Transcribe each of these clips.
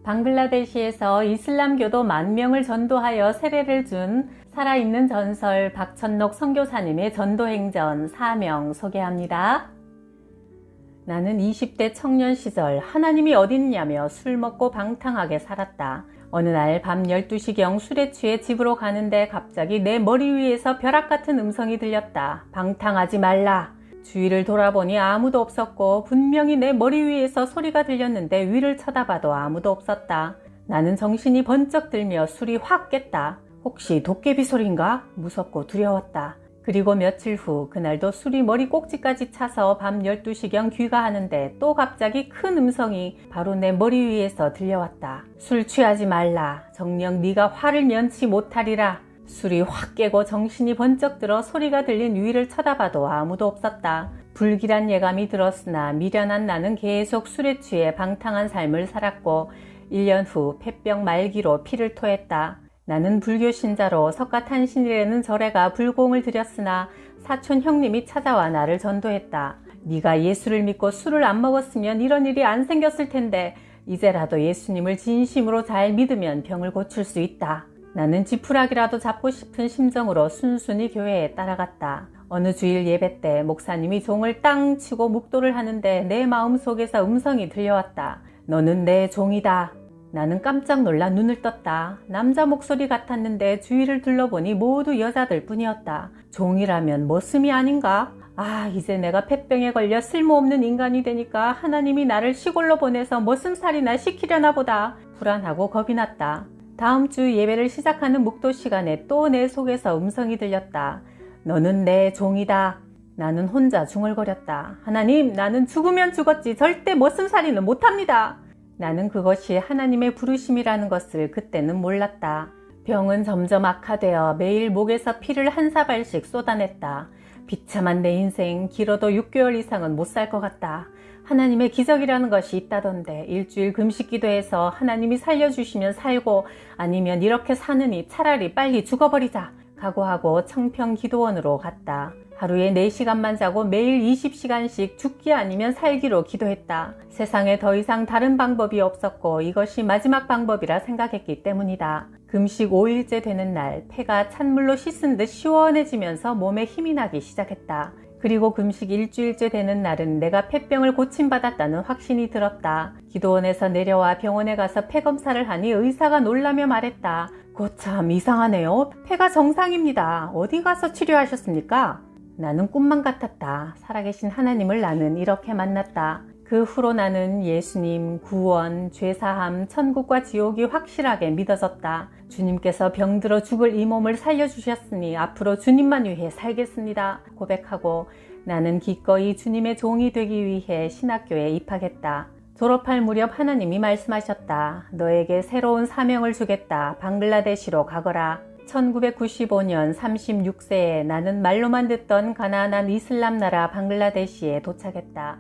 방글라데시에서 이슬람교도 10,000명을 전도하여 세례를 준 살아있는 전설 박천록 선교사님의 전도행전 사명 소개합니다. 나는 20대 청년 시절 하나님이 어딨냐며 술 먹고 방탕하게 살았다. 어느 날 밤 12시경 술에 취해 집으로 가는데 갑자기 내 머리 위에서 벼락 같은 음성이 들렸다. 방탕하지 말라. 주위를 돌아보니 아무도 없었고 분명히 내 머리 위에서 소리가 들렸는데 위를 쳐다봐도 아무도 없었다. 나는 정신이 번쩍 들며 술이 확 깼다. 혹시 도깨비 소리인가? 무섭고 두려웠다. 그리고 며칠 후 그날도 술이 머리 꼭지까지 차서 밤 12시경 귀가하는데 또 갑자기 큰 음성이 바로 내 머리 위에서 들려왔다. 술 취하지 말라. 정녕 네가 화를 면치 못하리라. 술이 확 깨고 정신이 번쩍 들어 소리가 들린 위를 쳐다봐도 아무도 없었다. 불길한 예감이 들었으나 미련한 나는 계속 술에 취해 방탕한 삶을 살았고 1년 후 폐병 말기로 피를 토했다. 나는 불교 신자로 석가탄신이라는 절에가 불공을 드렸으나 사촌 형님이 찾아와 나를 전도했다. 네가 예수를 믿고 술을 안 먹었으면 이런 일이 안 생겼을 텐데 이제라도 예수님을 진심으로 잘 믿으면 병을 고칠 수 있다. 나는 지푸라기라도 잡고 싶은 심정으로 순순히 교회에 따라갔다. 어느 주일 예배 때 목사님이 종을 땅 치고 묵도를 하는데 내 마음속에서 음성이 들려왔다. 너는 내 종이다. 나는 깜짝 놀라 눈을 떴다. 남자 목소리 같았는데 주위를 둘러보니 모두 여자들 뿐이었다. 종이라면 머슴이 아닌가? 이제 내가 폐병에 걸려 쓸모없는 인간이 되니까 하나님이 나를 시골로 보내서 머슴살이나 시키려나 보다. 불안하고 겁이 났다. 다음 주 예배를 시작하는 묵도 시간에 또 내 속에서 음성이 들렸다. 너는 내 종이다. 나는 혼자 중얼거렸다. 하나님, 나는 죽으면 죽었지 절대 머슴살이는 못합니다. 나는 그것이 하나님의 부르심이라는 것을 그때는 몰랐다. 병은 점점 악화되어 매일 목에서 피를 한 사발씩 쏟아냈다. 비참한 내 인생, 길어도 6개월 이상은 못 살 것 같다. 하나님의 기적이라는 것이 있다던데 일주일 금식 기도해서 하나님이 살려주시면 살고 아니면 이렇게 사느니 차라리 빨리 죽어버리자 각오하고 청평 기도원으로 갔다. 하루에 4시간만 자고 매일 20시간씩 죽기 아니면 살기로 기도했다. 세상에 더 이상 다른 방법이 없었고 이것이 마지막 방법이라 생각했기 때문이다. 금식 5일째 되는 날 폐가 찬물로 씻은 듯 시원해지면서 몸에 힘이 나기 시작했다. 그리고 금식 일주일째 되는 날은 내가 폐병을 고침받았다는 확신이 들었다. 기도원에서 내려와 병원에 가서 폐 검사를 하니 의사가 놀라며 말했다. 거참 이상하네요. 폐가 정상입니다. 어디 가서 치료하셨습니까? 나는 꿈만 같았다. 살아계신 하나님을 나는 이렇게 만났다. 그 후로 나는 예수님, 구원, 죄사함, 천국과 지옥이 확실하게 믿어졌다. 주님께서 병들어 죽을 이 몸을 살려주셨으니 앞으로 주님만 위해 살겠습니다. 고백하고 나는 기꺼이 주님의 종이 되기 위해 신학교에 입학했다. 졸업할 무렵 하나님이 말씀하셨다. 너에게 새로운 사명을 주겠다. 방글라데시로 가거라. 1995년 36세에 나는 말로만 듣던 가나안한 이슬람 나라 방글라데시에 도착했다.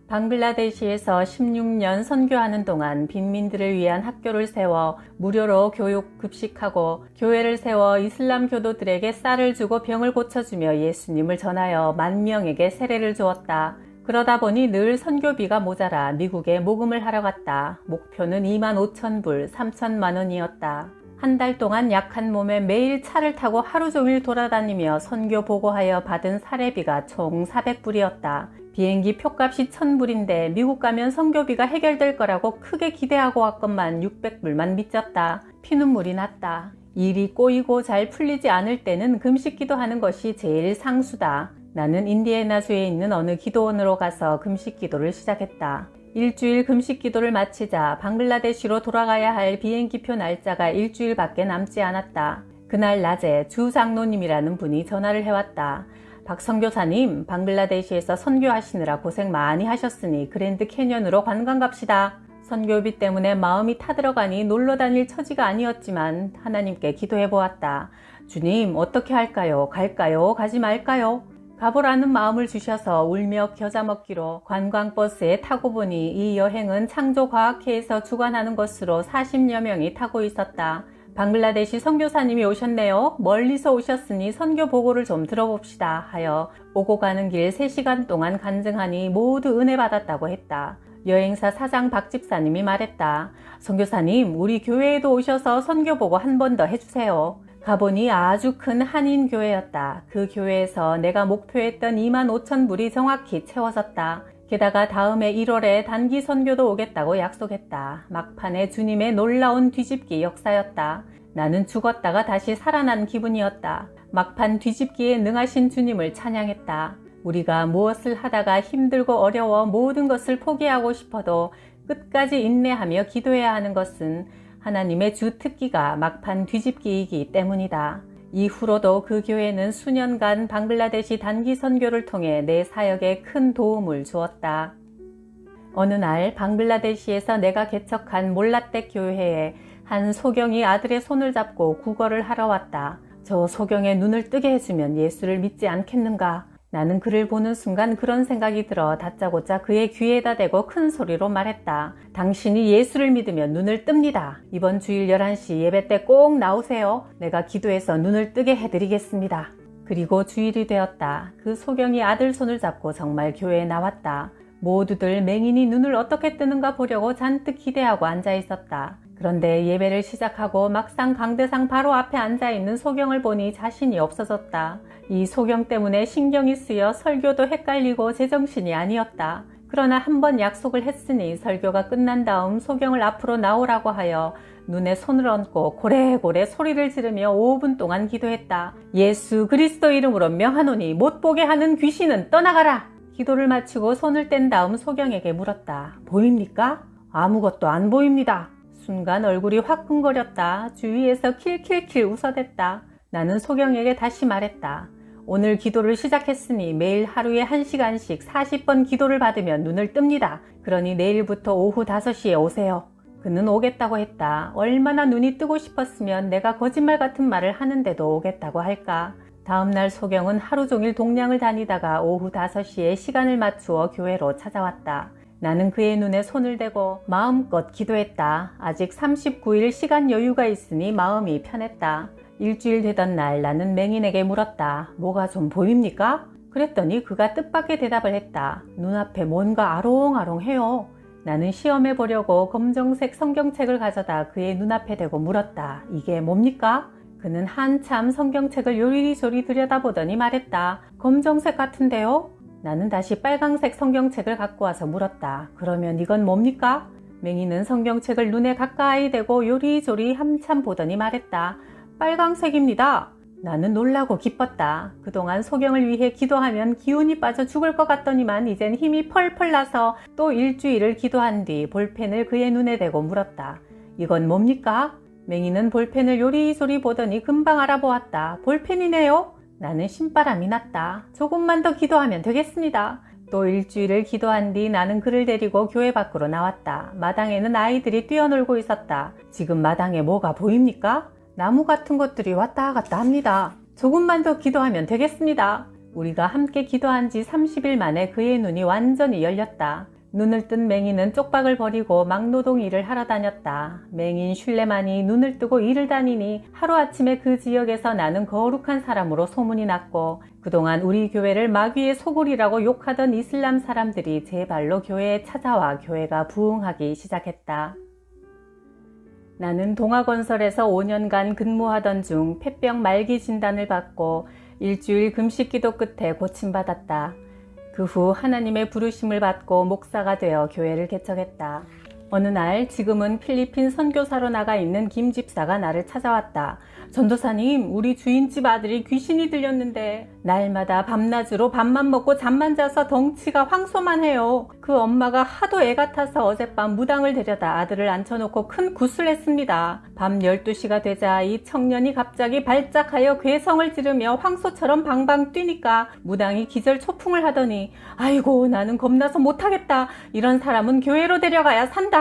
방글라데시에서 16년 선교하는 동안 빈민들을 위한 학교를 세워 무료로 교육 급식하고 교회를 세워 이슬람 교도들에게 쌀을 주고 병을 고쳐주며 예수님을 전하여 10,000명에게 세례를 주었다. 그러다 보니 늘 선교비가 모자라 미국에 모금을 하러 갔다. 목표는 25,000불, 3,000만 원이었다. 한 달 동안 약한 몸에 매일 차를 타고 하루 종일 돌아다니며 선교 보고하여 받은 사례비가 총 400불이었다. 비행기 표값이 1,000불인데 미국 가면 선교비가 해결될 거라고 크게 기대하고 왔건만 600불만 미쳤다. 피눈물이 났다. 일이 꼬이고 잘 풀리지 않을 때는 금식기도 하는 것이 제일 상수다. 나는 인디애나주에 있는 어느 기도원으로 가서 금식기도를 시작했다. 일주일 금식기도를 마치자 방글라데시로 돌아가야 할 비행기표 날짜가 일주일밖에 남지 않았다. 그날 낮에 주 장로님이라는 분이 전화를 해왔다. 박 선교사님, 방글라데시에서 선교하시느라 고생 많이 하셨으니 그랜드 캐년으로 관광 갑시다. 선교비 때문에 마음이 타들어가니 놀러 다닐 처지가 아니었지만 하나님께 기도해 보았다. 주님, 어떻게 할까요? 갈까요? 가지 말까요? 가보라는 마음을 주셔서 울며 겨자 먹기로 관광버스에 타고 보니 이 여행은 창조과학회에서 주관하는 것으로 40여 명이 타고 있었다. 방글라데시 선교사님이 오셨네요. 멀리서 오셨으니 선교 보고를 좀 들어봅시다 하여 오고 가는 길 3시간 동안 간증하니 모두 은혜 받았다고 했다. 여행사 사장 박 집사님이 말했다. 선교사님, 우리 교회에도 오셔서 선교 보고 한 번 더 해주세요. 가보니 아주 큰 한인 교회였다. 그 교회에서 내가 목표했던 25,000불이 정확히 채워졌다. 게다가 다음해 1월에 단기 선교도 오겠다고 약속했다. 막판에 주님의 놀라운 뒤집기 역사였다. 나는 죽었다가 다시 살아난 기분이었다. 막판 뒤집기에 능하신 주님을 찬양했다. 우리가 무엇을 하다가 힘들고 어려워 모든 것을 포기하고 싶어도 끝까지 인내하며 기도해야 하는 것은 하나님의 주 특기가 막판 뒤집기이기 때문이다. 이후로도 그 교회는 수년간 방글라데시 단기 선교를 통해 내 사역에 큰 도움을 주었다. 어느 날 방글라데시에서 내가 개척한 몰라떼 교회에 한 소경이 아들의 손을 잡고 구걸을 하러 왔다. 저 소경의 눈을 뜨게 해주면 예수를 믿지 않겠는가? 나는 그를 보는 순간 그런 생각이 들어 다짜고짜 그의 귀에다 대고 큰 소리로 말했다. 당신이 예수를 믿으면 눈을 뜹니다. 이번 주일 11시 예배 때 꼭 나오세요. 내가 기도해서 눈을 뜨게 해드리겠습니다. 그리고 주일이 되었다. 그 소경이 아들 손을 잡고 정말 교회에 나왔다. 모두들 맹인이 눈을 어떻게 뜨는가 보려고 잔뜩 기대하고 앉아 있었다. 그런데 예배를 시작하고 막상 강대상 바로 앞에 앉아있는 소경을 보니 자신이 없어졌다. 이 소경 때문에 신경이 쓰여 설교도 헷갈리고 제정신이 아니었다. 그러나 한번 약속을 했으니 설교가 끝난 다음 소경을 앞으로 나오라고 하여 눈에 손을 얹고 고래고래 소리를 지르며 5분 동안 기도했다. 예수 그리스도 이름으로 명하노니 못 보게 하는 귀신은 떠나가라! 기도를 마치고 손을 뗀 다음 소경에게 물었다. 보입니까? 아무것도 안 보입니다. 순간 얼굴이 화끈거렸다. 주위에서 킬킬킬 웃어댔다. 나는 소경에게 다시 말했다. 오늘 기도를 시작했으니 매일 하루에 1시간씩 40번 기도를 받으면 눈을 뜹니다. 그러니 내일부터 오후 5시에 오세요. 그는 오겠다고 했다. 얼마나 눈이 뜨고 싶었으면 내가 거짓말 같은 말을 하는데도 오겠다고 할까. 다음날 소경은 하루 종일 동량을 다니다가 오후 5시에 시간을 맞추어 교회로 찾아왔다. 나는 그의 눈에 손을 대고 마음껏 기도했다. 아직 39일 시간 여유가 있으니 마음이 편했다. 일주일 되던 날 나는 맹인에게 물었다. 뭐가 좀 보입니까? 그랬더니 그가 뜻밖의 대답을 했다. 눈앞에 뭔가 아롱아롱해요. 나는 시험해 보려고 검정색 성경책을 가져다 그의 눈앞에 대고 물었다. 이게 뭡니까? 그는 한참 성경책을 요리조리 들여다보더니 말했다. 검정색 같은데요? 나는 다시 빨강색 성경책을 갖고 와서 물었다. 그러면 이건 뭡니까? 맹인은 성경책을 눈에 가까이 대고 요리조리 한참 보더니 말했다. 빨강색입니다. 나는 놀라고 기뻤다. 그동안 소경을 위해 기도하면 기운이 빠져 죽을 것 같더니만 이젠 힘이 펄펄 나서 또 일주일을 기도한 뒤 볼펜을 그의 눈에 대고 물었다. 이건 뭡니까? 맹인은 볼펜을 요리조리 보더니 금방 알아보았다. 볼펜이네요? 나는 신바람이 났다. 조금만 더 기도하면 되겠습니다. 또 일주일을 기도한 뒤 나는 그를 데리고 교회 밖으로 나왔다. 마당에는 아이들이 뛰어놀고 있었다. 지금 마당에 뭐가 보입니까? 나무 같은 것들이 왔다 갔다 합니다. 조금만 더 기도하면 되겠습니다. 우리가 함께 기도한 지 30일 만에 그의 눈이 완전히 열렸다. 눈을 뜬 맹인은 쪽박을 버리고 막노동 일을 하러 다녔다. 맹인 슐레만이 눈을 뜨고 일을 다니니 하루아침에 그 지역에서 나는 거룩한 사람으로 소문이 났고 그동안 우리 교회를 마귀의 소굴이라고 욕하던 이슬람 사람들이 제 발로 교회에 찾아와 교회가 부흥하기 시작했다. 나는 동아건설에서 5년간 근무하던 중 폐병 말기 진단을 받고 일주일 금식기도 끝에 고침받았다. 그 후 하나님의 부르심을 받고 목사가 되어 교회를 개척했다. 어느 날 지금은 필리핀 선교사로 나가 있는 김 집사가 나를 찾아왔다. 전도사님, 우리 주인집 아들이 귀신이 들렸는데 날마다 밤낮으로 밥만 먹고 잠만 자서 덩치가 황소만 해요. 그 엄마가 하도 애 같아서 어젯밤 무당을 데려다 아들을 앉혀놓고 큰 굿을 했습니다. 밤 12시가 되자 이 청년이 갑자기 발작하여 괴성을 지르며 황소처럼 방방 뛰니까 무당이 기절 초풍을 하더니 아이고 나는 겁나서 못하겠다. 이런 사람은 교회로 데려가야 산다.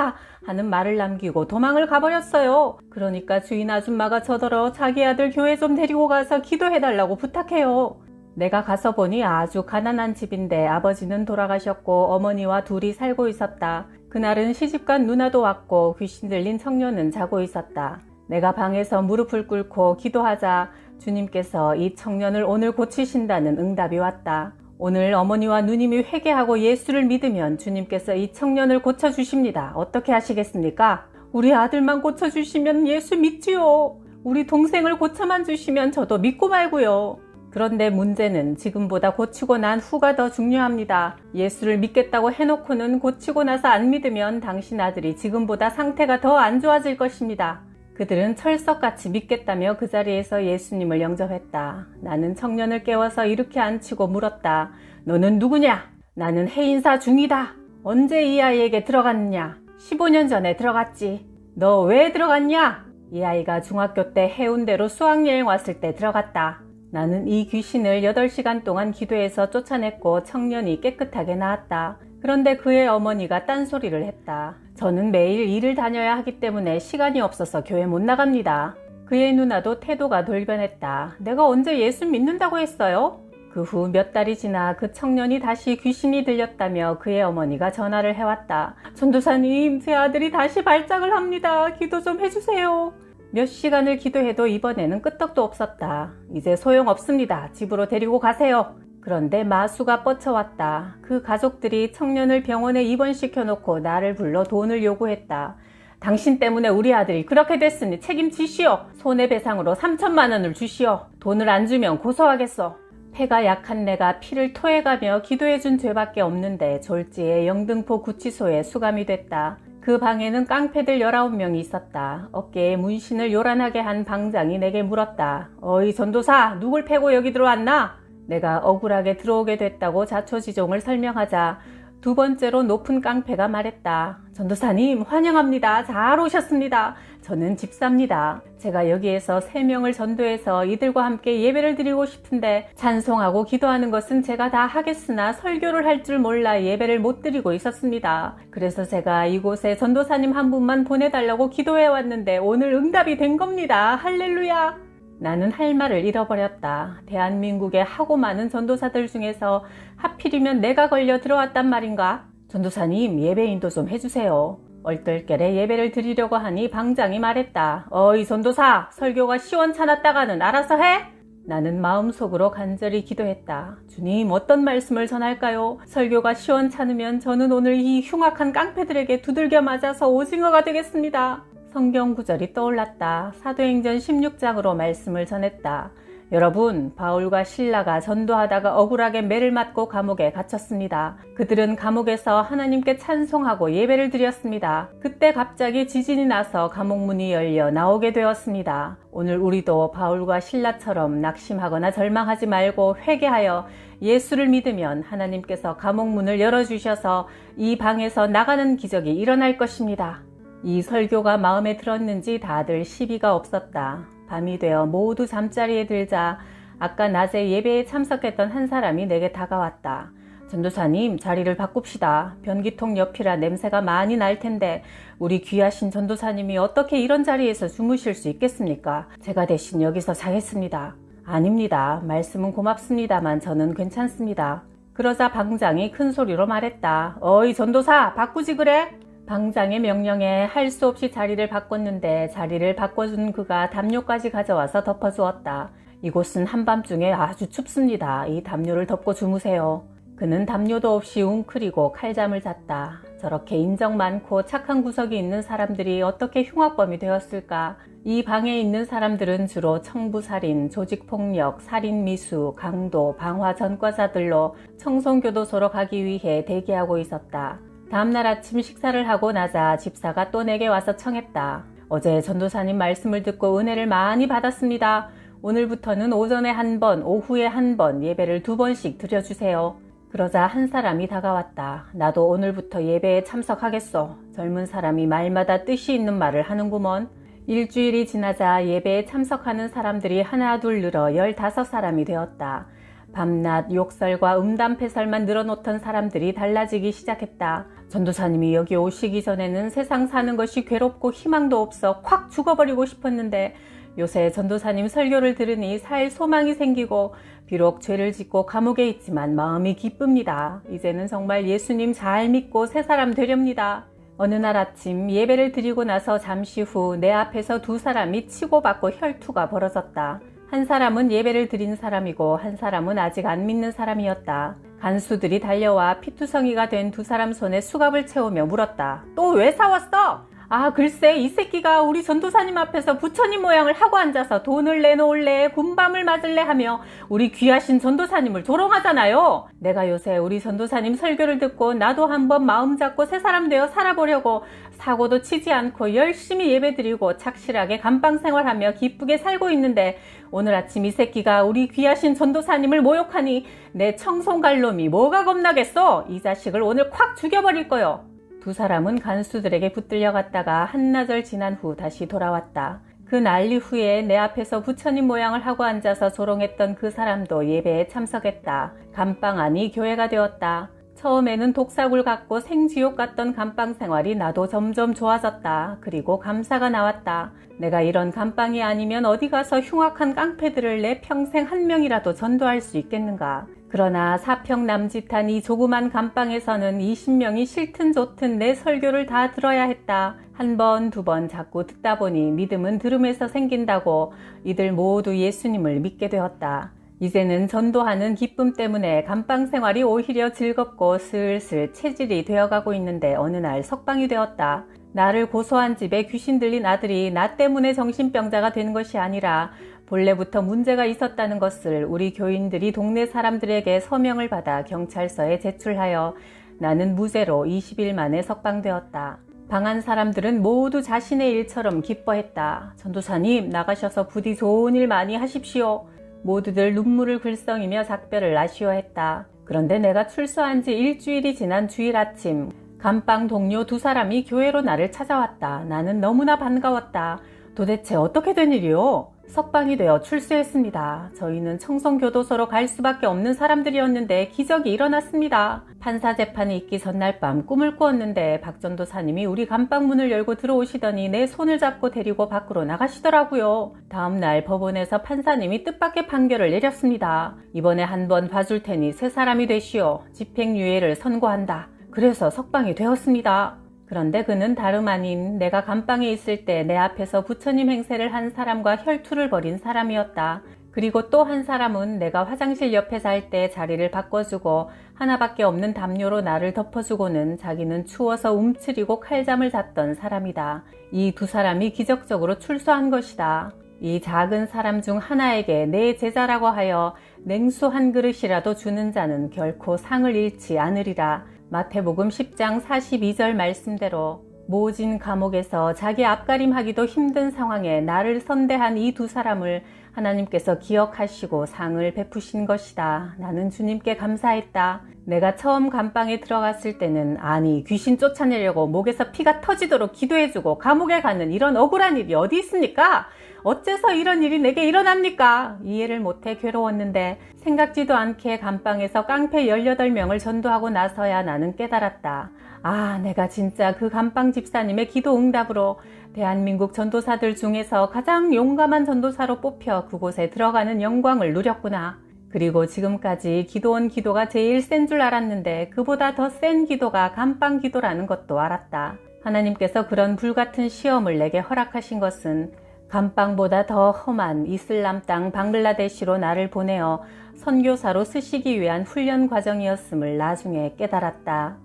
하는 말을 남기고 도망을 가버렸어요. 그러니까 주인 아줌마가 저더러 자기 아들 교회 좀 데리고 가서 기도해달라고 부탁해요. 내가 가서 보니 아주 가난한 집인데 아버지는 돌아가셨고 어머니와 둘이 살고 있었다. 그날은 시집간 누나도 왔고 귀신 들린 청년은 자고 있었다. 내가 방에서 무릎을 꿇고 기도하자 주님께서 이 청년을 오늘 고치신다는 응답이 왔다. 오늘 어머니와 누님이 회개하고 예수를 믿으면 주님께서 이 청년을 고쳐주십니다. 어떻게 하시겠습니까? 우리 아들만 고쳐주시면 예수 믿지요. 우리 동생을 고쳐만 주시면 저도 믿고 말고요. 그런데 문제는 지금보다 고치고 난 후가 더 중요합니다. 예수를 믿겠다고 해놓고는 고치고 나서 안 믿으면 당신 아들이 지금보다 상태가 더 안 좋아질 것입니다. 그들은 철석같이 믿겠다며 그 자리에서 예수님을 영접했다. 나는 청년을 깨워서 이렇게 앉히고 물었다. 너는 누구냐? 나는 해인사 중이다. 언제 이 아이에게 들어갔느냐? 15년 전에 들어갔지. 너 왜 들어갔냐? 이 아이가 중학교 때 해운대로 수학여행 왔을 때 들어갔다. 나는 이 귀신을 8시간 동안 기도해서 쫓아냈고 청년이 깨끗하게 나았다. 그런데 그의 어머니가 딴소리를 했다. 저는 매일 일을 다녀야 하기 때문에 시간이 없어서 교회 못 나갑니다. 그의 누나도 태도가 돌변했다. 내가 언제 예수 믿는다고 했어요? 그 후 몇 달이 지나 그 청년이 다시 귀신이 들렸다며 그의 어머니가 전화를 해왔다. 전도사님, 제 아들이 다시 발작을 합니다. 기도 좀 해주세요. 몇 시간을 기도해도 이번에는 끄떡도 없었다. 이제 소용없습니다. 집으로 데리고 가세요. 그런데 마수가 뻗쳐왔다. 그 가족들이 청년을 병원에 입원시켜놓고 나를 불러 돈을 요구했다. 당신 때문에 우리 아들이 그렇게 됐으니 책임지시오. 손해배상으로 3천만 원을 주시오. 돈을 안 주면 고소하겠소. 폐가 약한 내가 피를 토해가며 기도해준 죄밖에 없는데 졸지에 영등포 구치소에 수감이 됐다. 그 방에는 깡패들 19명이 있었다. 어깨에 문신을 요란하게 한 방장이 내게 물었다. 어이 전도사, 누굴 패고 여기 들어왔나? 내가 억울하게 들어오게 됐다고 자초지종을 설명하자 두 번째로 높은 깡패가 말했다. 전도사님, 환영합니다. 잘 오셨습니다. 저는 집사입니다. 제가 여기에서 3명을 전도해서 이들과 함께 예배를 드리고 싶은데 찬송하고 기도하는 것은 제가 다 하겠으나 설교를 할 줄 몰라 예배를 못 드리고 있었습니다. 그래서 제가 이곳에 전도사님 한 분만 보내달라고 기도해 왔는데 오늘 응답이 된 겁니다. 할렐루야! 나는 할 말을 잃어버렸다. 대한민국에 하고 많은 전도사들 중에서 하필이면 내가 걸려 들어왔단 말인가? 전도사님, 예배 인도 좀 해주세요. 얼떨결에 예배를 드리려고 하니 방장이 말했다. 어이 전도사, 설교가 시원찮았다가는 알아서 해? 나는 마음속으로 간절히 기도했다. 주님, 어떤 말씀을 전할까요? 설교가 시원찮으면 저는 오늘 이 흉악한 깡패들에게 두들겨 맞아서 오징어가 되겠습니다. 성경 구절이 떠올랐다. 사도행전 16장으로 말씀을 전했다. 여러분, 바울과 실라가 전도하다가 억울하게 매를 맞고 감옥에 갇혔습니다. 그들은 감옥에서 하나님께 찬송하고 예배를 드렸습니다. 그때 갑자기 지진이 나서 감옥 문이 열려 나오게 되었습니다. 오늘 우리도 바울과 실라처럼 낙심하거나 절망하지 말고 회개하여 예수를 믿으면 하나님께서 감옥 문을 열어주셔서 이 방에서 나가는 기적이 일어날 것입니다. 이 설교가 마음에 들었는지 다들 시비가 없었다. 밤이 되어 모두 잠자리에 들자 아까 낮에 예배에 참석했던 한 사람이 내게 다가왔다. 전도사님, 자리를 바꿉시다. 변기통 옆이라 냄새가 많이 날 텐데 우리 귀하신 전도사님이 어떻게 이런 자리에서 주무실 수 있겠습니까? 제가 대신 여기서 자겠습니다. 아닙니다. 말씀은 고맙습니다만 저는 괜찮습니다. 그러자 방장이 큰 소리로 말했다. 어이 전도사, 바꾸지 그래? 방장의 명령에 할 수 없이 자리를 바꿨는데 자리를 바꿔준 그가 담요까지 가져와서 덮어주었다. 이곳은 한밤중에 아주 춥습니다. 이 담요를 덮고 주무세요. 그는 담요도 없이 웅크리고 칼잠을 잤다. 저렇게 인정 많고 착한 구석이 있는 사람들이 어떻게 흉악범이 되었을까? 이 방에 있는 사람들은 주로 청부살인, 조직폭력, 살인미수, 강도, 방화 전과자들로 청송교도소로 가기 위해 대기하고 있었다. 다음날 아침 식사를 하고 나자 집사가 또 내게 와서 청했다. 어제 전도사님 말씀을 듣고 은혜를 많이 받았습니다. 오늘부터는 오전에 1번, 오후에 1번 예배를 2번씩 드려주세요. 그러자 한 사람이 다가왔다. 나도 오늘부터 예배에 참석하겠소. 젊은 사람이 말마다 뜻이 있는 말을 하는구먼. 일주일이 지나자 예배에 참석하는 사람들이 하나 둘 늘어 15사람이 되었다. 밤낮 욕설과 음담패설만 늘어놓던 사람들이 달라지기 시작했다. 전도사님이 여기 오시기 전에는 세상 사는 것이 괴롭고 희망도 없어 콱 죽어버리고 싶었는데 요새 전도사님 설교를 들으니 살 소망이 생기고 비록 죄를 짓고 감옥에 있지만 마음이 기쁩니다. 이제는 정말 예수님 잘 믿고 새 사람 되렵니다. 어느 날 아침 예배를 드리고 나서 잠시 후 내 앞에서 2사람이 치고받고 혈투가 벌어졌다. 한 사람은 예배를 드린 사람이고 한 사람은 아직 안 믿는 사람이었다. 간수들이 달려와 피투성이가 된 두 사람 손에 수갑을 채우며 물었다. 또 왜 사왔어? 아, 글쎄 이 새끼가 우리 전도사님 앞에서 부처님 모양을 하고 앉아서 돈을 내놓을래 군밤을 맞을래 하며 우리 귀하신 전도사님을 조롱하잖아요. 내가 요새 우리 전도사님 설교를 듣고 나도 한번 마음 잡고 새 사람 되어 살아보려고 사고도 치지 않고 열심히 예배드리고 착실하게 감방 생활하며 기쁘게 살고 있는데 오늘 아침 이 새끼가 우리 귀하신 전도사님을 모욕하니 내 청송갈놈이 뭐가 겁나겠어? 이 자식을 오늘 콱 죽여버릴 거요. 두 사람은 간수들에게 붙들려 갔다가 한나절 지난 후 다시 돌아왔다. 그 난리 후에 내 앞에서 부처님 모양을 하고 앉아서 조롱했던 그 사람도 예배에 참석했다. 감방 안이 교회가 되었다. 처음에는 독사굴 같고 생지옥 같던 감방 생활이 나도 점점 좋아졌다. 그리고 감사가 나왔다. 내가 이런 감방이 아니면 어디 가서 흉악한 깡패들을 내 평생 한 명이라도 전도할 수 있겠는가. 그러나 사평 남짓한 이 조그만 감방에서는 20명이 싫든 좋든 내 설교를 다 들어야 했다. 한 번, 두 번 자꾸 듣다 보니 믿음은 들음에서 생긴다고 이들 모두 예수님을 믿게 되었다. 이제는 전도하는 기쁨 때문에 감방 생활이 오히려 즐겁고 슬슬 체질이 되어가고 있는데 어느 날 석방이 되었다. 나를 고소한 집에 귀신 들린 아들이 나 때문에 정신병자가 된 것이 아니라 본래부터 문제가 있었다는 것을 우리 교인들이 동네 사람들에게 서명을 받아 경찰서에 제출하여 나는 무죄로 20일 만에 석방되었다. 방한 사람들은 모두 자신의 일처럼 기뻐했다. 전도사님 나가셔서 부디 좋은 일 많이 하십시오. 모두들 눈물을 글썽이며 작별을 아쉬워했다. 그런데 내가 출소한 지 일주일이 지난 주일 아침 감방 동료 두 사람이 교회로 나를 찾아왔다. 나는 너무나 반가웠다. 도대체 어떻게 된 일이요? 석방이 되어 출소했습니다. 저희는 청송교도소로 갈 수밖에 없는 사람들이었는데 기적이 일어났습니다. 판사 재판이 있기 전날 밤 꿈을 꾸었는데 박 전도사님이 우리 감방문을 열고 들어오시더니 내 손을 잡고 데리고 밖으로 나가시더라고요. 다음날 법원에서 판사님이 뜻밖의 판결을 내렸습니다. 이번에 한번 봐줄 테니 새 사람이 되시오. 집행유예를 선고한다. 그래서 석방이 되었습니다. 그런데 그는 다름 아닌 내가 감방에 있을 때 내 앞에서 부처님 행세를 한 사람과 혈투를 벌인 사람이었다. 그리고 또 한 사람은 내가 화장실 옆에 잘 때 자리를 바꿔주고 하나밖에 없는 담요로 나를 덮어주고는 자기는 추워서 움츠리고 칼잠을 잤던 사람이다. 이 두 사람이 기적적으로 출소한 것이다. 이 작은 사람 중 하나에게 내 제자라고 하여 냉수 한 그릇이라도 주는 자는 결코 상을 잃지 않으리라. 마태복음 10장 42절 말씀대로 모진 감옥에서 자기 앞가림하기도 힘든 상황에 나를 선대한 이 두 사람을 하나님께서 기억하시고 상을 베푸신 것이다. 나는 주님께 감사했다. 내가 처음 감방에 들어갔을 때는 아니 귀신 쫓아내려고 목에서 피가 터지도록 기도해주고 감옥에 가는 이런 억울한 일이 어디 있습니까? 어째서 이런 일이 내게 일어납니까? 이해를 못해 괴로웠는데 생각지도 않게 감방에서 깡패 18명을 전도하고 나서야 나는 깨달았다. 아, 내가 진짜 그 감방 집사님의 기도 응답으로 대한민국 전도사들 중에서 가장 용감한 전도사로 뽑혀 그곳에 들어가는 영광을 누렸구나. 그리고 지금까지 기도원 기도가 제일 센 줄 알았는데 그보다 더 센 기도가 감방 기도라는 것도 알았다. 하나님께서 그런 불같은 시험을 내게 허락하신 것은 감방보다 더 험한 이슬람 땅 방글라데시로 나를 보내어 선교사로 쓰시기 위한 훈련 과정이었음을 나중에 깨달았다.